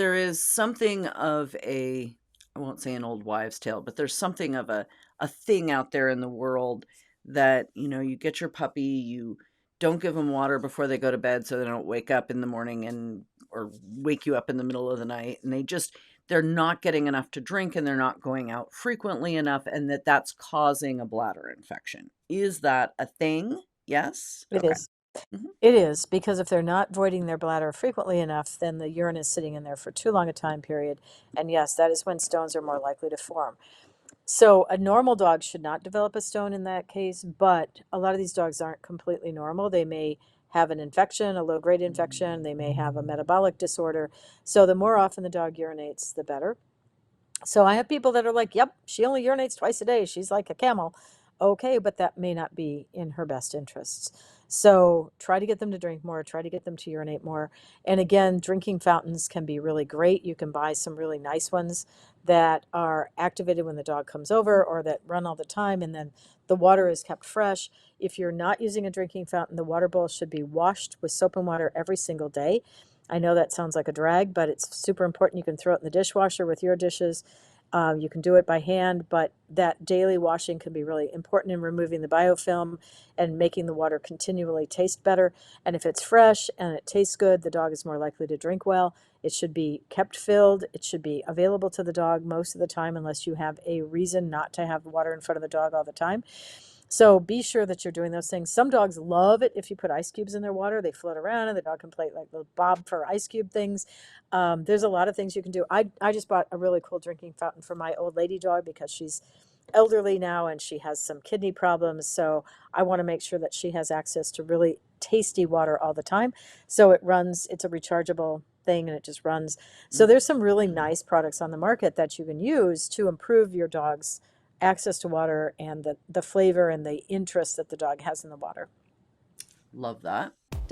There is something of a, I won't say an old wives' tale, but there's something of a thing out there in the world that, you get your puppy, you don't give them water before they go to bed so they don't wake up in the morning and or wake you up in the middle of the night, and they're not getting enough to drink and they're not going out frequently enough, and that's causing a bladder infection. Is that a thing? Yes? It Okay. is. Mhm. It is, because if they're not voiding their bladder frequently enough, then the urine is sitting in there for too long a time period. And yes, that is when stones are more likely to form. So a normal dog should not develop a stone in that case, but a lot of these dogs aren't completely normal. They may have an infection, a low-grade infection. They may have a metabolic disorder. So the more often the dog urinates, the better. So I have people that are like, yep, she only urinates twice a day. She's like a camel. Okay, but that may not be in her best interests. So try to get them to drink more, try to get them to urinate more. And again, drinking fountains can be really great. You can buy some really nice ones that are activated when the dog comes over or that run all the time, and then the water is kept fresh. If you're not using a drinking fountain, the water bowl should be washed with soap and water every single day. I know that sounds like a drag, but it's super important. You can throw it in the dishwasher with your dishes. You can do it by hand, but that daily washing can be really important in removing the biofilm and making the water continually taste better. And if it's fresh and it tastes good, the dog is more likely to drink well. It should be kept filled. It should be available to the dog most of the time, unless you have a reason not to have water in front of the dog all the time. So be sure that you're doing those things. Some dogs love it if you put ice cubes in their water. They float around and the dog can play like little bob for ice cube things. There's a lot of things you can do. I just bought a really cool drinking fountain for my old lady dog because she's elderly now and she has some kidney problems. So I want to make sure that she has access to really tasty water all the time. So it runs, it's a rechargeable thing and it just runs. So Mm. there's some really nice products on the market that you can use to improve your dog's access to water and the flavor and the interest that the dog has in the water. Love that.